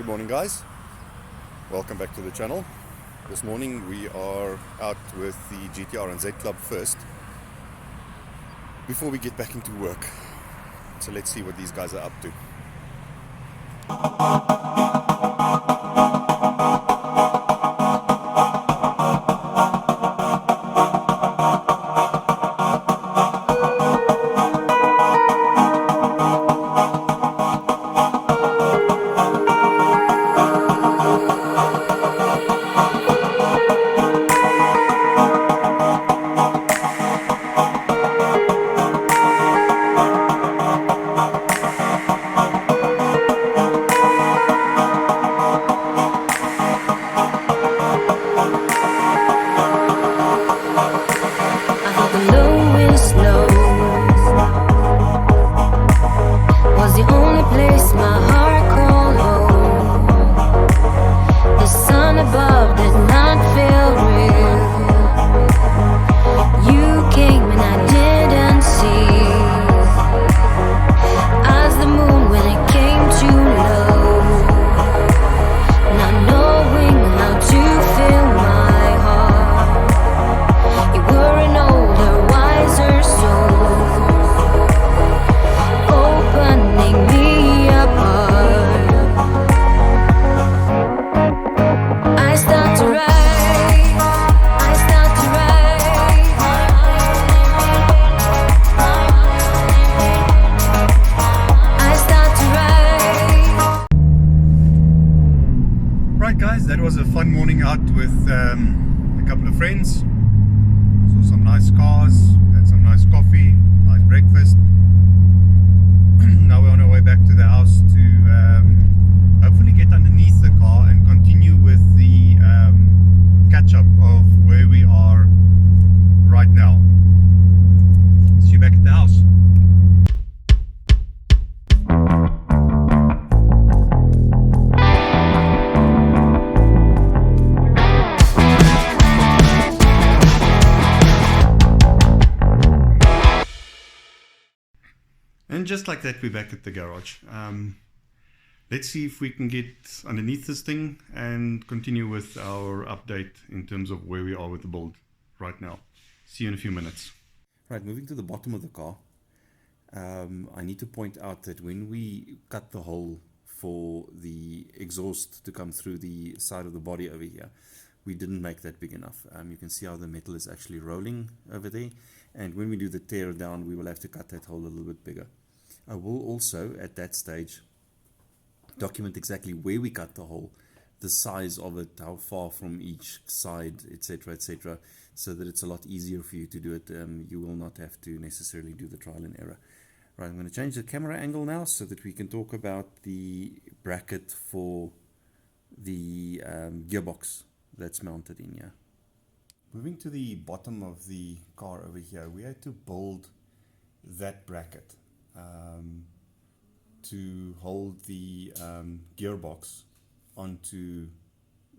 Good morning, guys. Welcome back to the channel. This morning we are out with the GTR and Z Club first before we get back into work. So let's see what these guys are up to. That was a fun morning out with a couple of friends. Saw some nice cars, had some nice coffee, nice breakfast. Now we're on our way back to the house to hopefully get underneath the car and continue with the catch-up of where we are right now. See you back at the house. And just like that, we're back at the garage. Let's see if we can get underneath this thing and continue with our update in terms of where we are with the build right now. See you in a few minutes. Right, moving to the bottom of the car. I need to point out that when we cut the hole for the exhaust to come through the side of the body over here, we didn't make that big enough. You can see how the metal is actually rolling over there. And when we do the tear down, we will have to cut that hole a little bit bigger. I will also, at that stage, document exactly where we cut the hole, the size of it, how far from each side, etc., so that it's a lot easier for you to do it. You will not have to necessarily do the trial and error. Right, I'm going to change the camera angle now so that we can talk about the bracket for the gearbox that's mounted in here. Moving to the bottom of the car over here, we had to build that bracket to hold the gearbox onto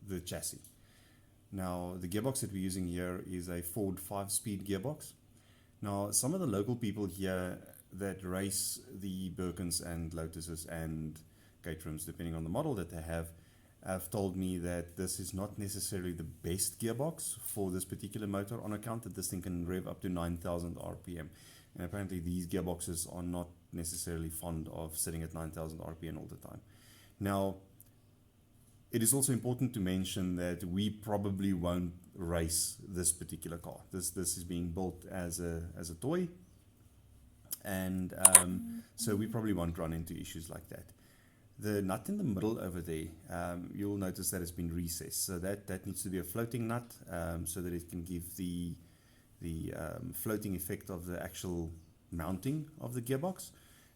the chassis. Now, the gearbox that we're using here is a Ford 5-speed gearbox. Now, some of the local people here that race the Birkins and Lotuses and Caterhams, depending on the model that they have told me that this is not necessarily the best gearbox for this particular motor, on account that this thing can rev up to 9,000 RPM. And apparently these gearboxes are not necessarily fond of sitting at 9,000 RPM all the time. Now, it is also important to mention that we probably won't race this particular car. This is being built as a toy, and so we probably won't run into issues like that. The nut in the middle over there, you'll notice that it's been recessed. So that needs to be a floating nut, so that it can give the floating effect of the actual mounting of the gearbox.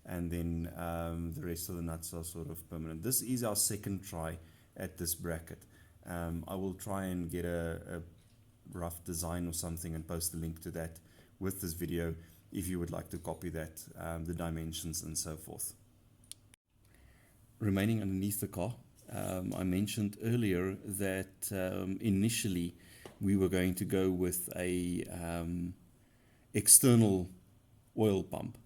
And then the rest of the nuts are sort of permanent. This is our second try at this bracket. I will try and get a rough design or something and post the link to that with this video if you would like to copy that, the dimensions and so forth. Remaining underneath the car, I mentioned earlier that initially we were going to go with a external oil pump,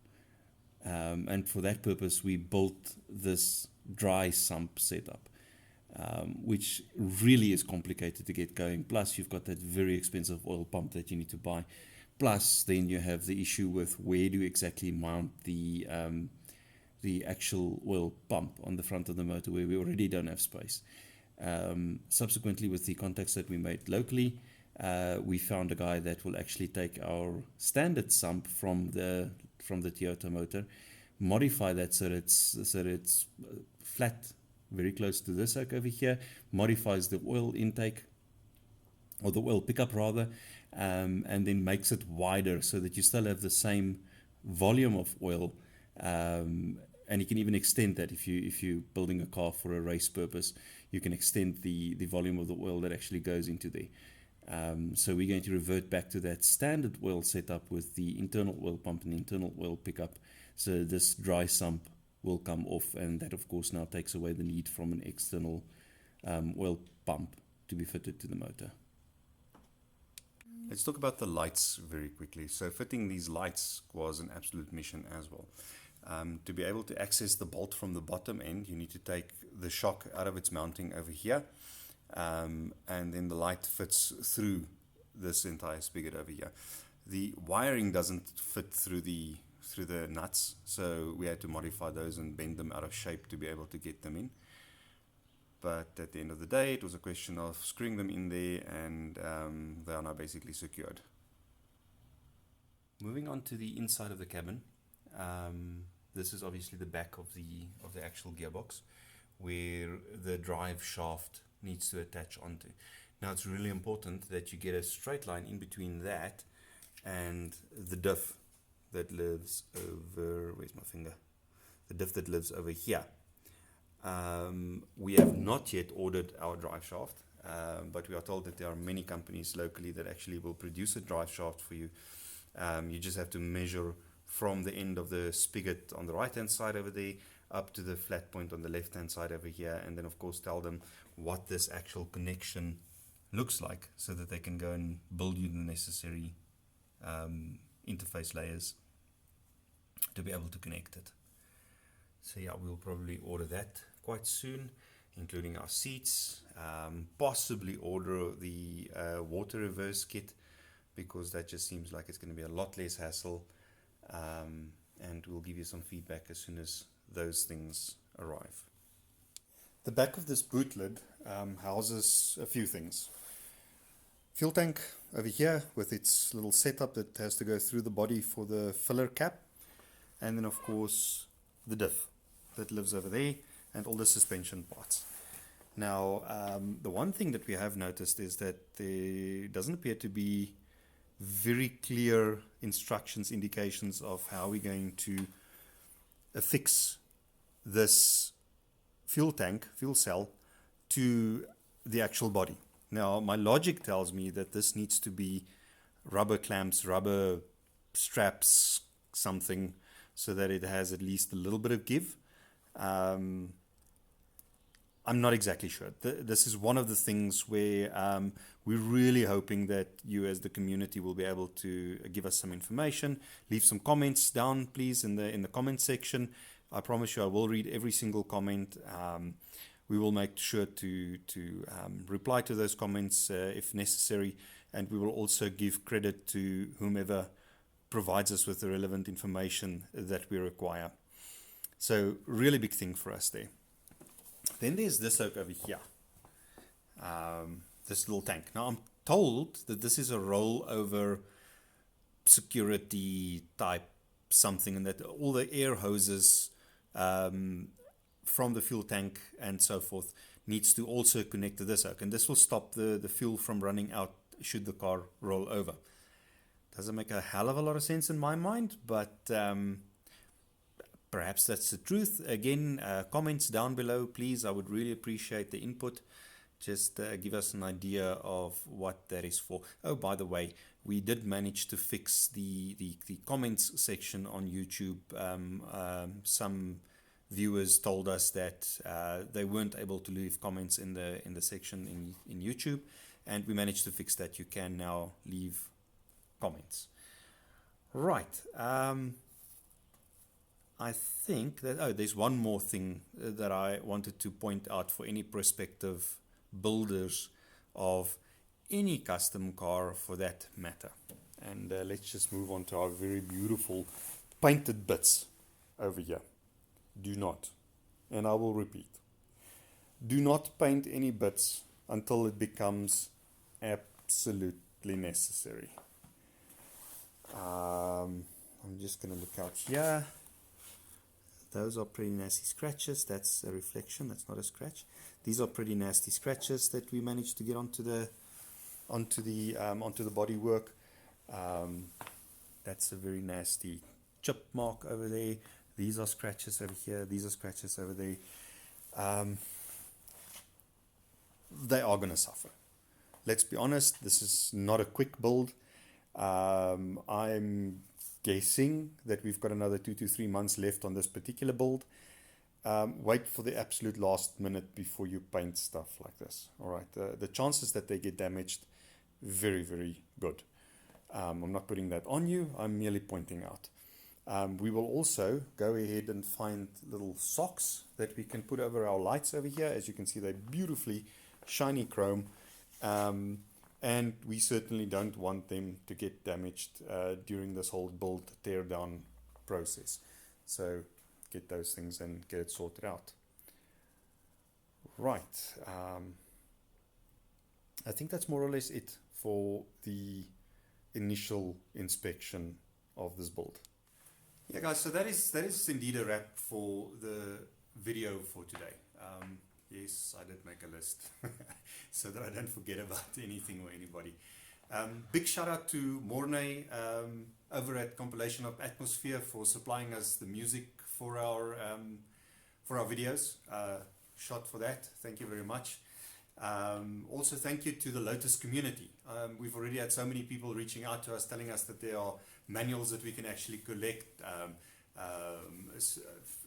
and for that purpose we built this dry sump setup. which really is complicated to get going. Plus, you've got that very expensive oil pump that you need to buy. Plus, then you have the issue with where do you exactly mount the actual oil pump on the front of the motor, where we already don't have space. Subsequently, with the contacts that we made locally, we found a guy that will actually take our standard sump from the Toyota motor, modify that so that it's flat, very close to this yoke over here, modifies the oil intake, or the oil pickup rather, and then makes it wider so that you still have the same volume of oil, and you can even extend that if you're building a car for a race purpose. You can extend the volume of the oil that actually goes into there. So we're going to revert back to that standard oil setup with the internal oil pump and the internal oil pickup. So this dry sump will come off, and that of course now takes away the need from an external oil pump to be fitted to the motor. Let's talk about the lights very quickly. So fitting these lights was an absolute mission as well. To be able to access the bolt from the bottom end, you need to take the shock out of its mounting over here, and then the light fits through this entire spigot over here. The wiring doesn't fit through the nuts, so we had to modify those and bend them out of shape to be able to get them in. But at the end of the day, it was a question of screwing them in there, and they are now basically secured. Moving on to the inside of the cabin, this is obviously the back of the actual gearbox, where the drive shaft needs to attach onto. Now it's really important that you get a straight line in between that and the diff that lives over, where's my finger? The diff that lives over here. We have not yet ordered our drive shaft, but we are told that there are many companies locally that actually will produce a drive shaft for you. You just have to measure from the end of the spigot on the right hand side over there up to the flat point on the left hand side over here, and then of course tell them what this actual connection looks like so that they can go and build you the necessary interface layers to be able to connect it. So yeah, we'll probably order that quite soon, including our seats, possibly order the water reverse kit, because that just seems like it's going to be a lot less hassle, and we'll give you some feedback as soon as those things arrive. The back of this boot lid houses a few things. Fuel tank over here with its little setup that has to go through the body for the filler cap, and then of course the diff that lives over there, and all the suspension parts. Now the one thing that we have noticed is that there doesn't appear to be very clear instructions, indications of how we're going to affix this fuel cell to the actual body. Now my logic tells me that this needs to be rubber clamps, rubber straps, something, so that it has at least a little bit of give. I'm not exactly sure. This is one of the things where we're really hoping that you as the community will be able to give us some information. Leave some comments down, please, in the comment section. I promise you I will read every single comment. We will make sure to reply to those comments if necessary, and we will also give credit to whomever provides us with the relevant information that we require. So really big thing for us there. Then there's this yoke over here, this little tank. Now I'm told that this is a rollover security type something, and that all the air hoses from the fuel tank and so forth needs to also connect to this yoke, and this will stop the fuel from running out should the car roll over. Doesn't make a hell of a lot of sense in my mind, but perhaps that's the truth. Again, comments down below, please. I would really appreciate the input. Just give us an idea of what that is for. Oh, by the way, we did manage to fix the comments section on YouTube. Some viewers told us that they weren't able to leave comments in the section in YouTube, and we managed to fix that. You can now leave comments. Right. I think that, oh, there's one more thing that I wanted to point out for any prospective builders of any custom car for that matter. And let's just move on to our very beautiful painted bits over here. Do not, and I will repeat, do not paint any bits until it becomes absolutely necessary. I'm just going to look out here. Those are pretty nasty scratches. That's a reflection, that's not a scratch. These are pretty nasty scratches that we managed to get onto the bodywork. That's a very nasty chip mark over there. These are scratches over here. These are scratches over there. They are going to suffer. Let's be honest, this is not a quick build. I'm guessing that we've got another 2 to 3 months left on this particular build. Wait for the absolute last minute before you paint stuff like this. All right, the chances that they get damaged, very, very good. I'm not putting that on you, I'm merely pointing out. We will also go ahead and find little socks that we can put over our lights over here. As you can see, they're beautifully shiny chrome. And we certainly don't want them to get damaged during this whole build tear down process. So get those things and get it sorted out. Right. I think that's more or less it for the initial inspection of this build. Yeah, guys, so that is indeed a wrap for the video for today. Yes, I did make a list so that I don't forget about anything or anybody. Big shout out to Mornay over at Compilation of Atmosphere for supplying us the music for our videos. Shot for that. Thank you very much. Also, thank you to the Lotus community. We've already had so many people reaching out to us, telling us that there are manuals that we can actually collect,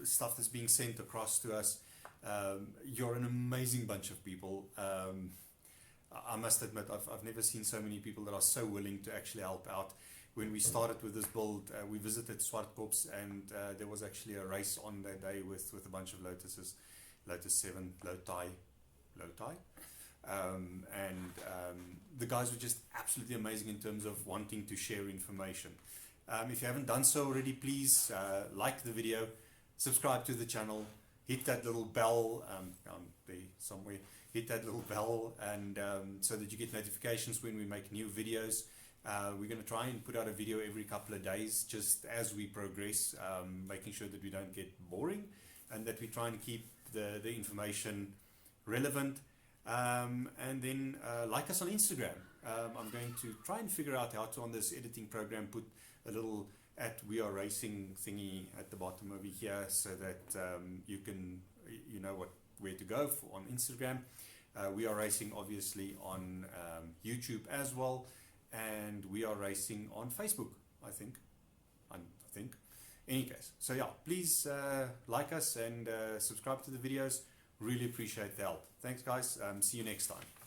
stuff that's being sent across to us. You're an amazing bunch of people. I must admit, I've never seen so many people that are so willing to actually help out. When we started with this build, we visited Swartkops, and there was actually a race on that day with a bunch of Lotuses, Lotus 7, Lotai. The guys were just absolutely amazing in terms of wanting to share information. If you haven't done so already, please like the video, subscribe to the channel, hit that little bell down there somewhere. Hit that little bell, and so that you get notifications when we make new videos. We're going to try and put out a video every couple of days, just as we progress, making sure that we don't get boring, and that we try and keep the information relevant. And then like us on Instagram. I'm going to try and figure out how to, on this editing program, put a little @We Are Racing thingy at the bottom over here, so that you know where to go on Instagram. We Are Racing obviously on YouTube as well, and We Are Racing on Facebook, I think. In any case, so yeah, please like us and subscribe to the videos. Really appreciate the help. Thanks, guys. See you next time.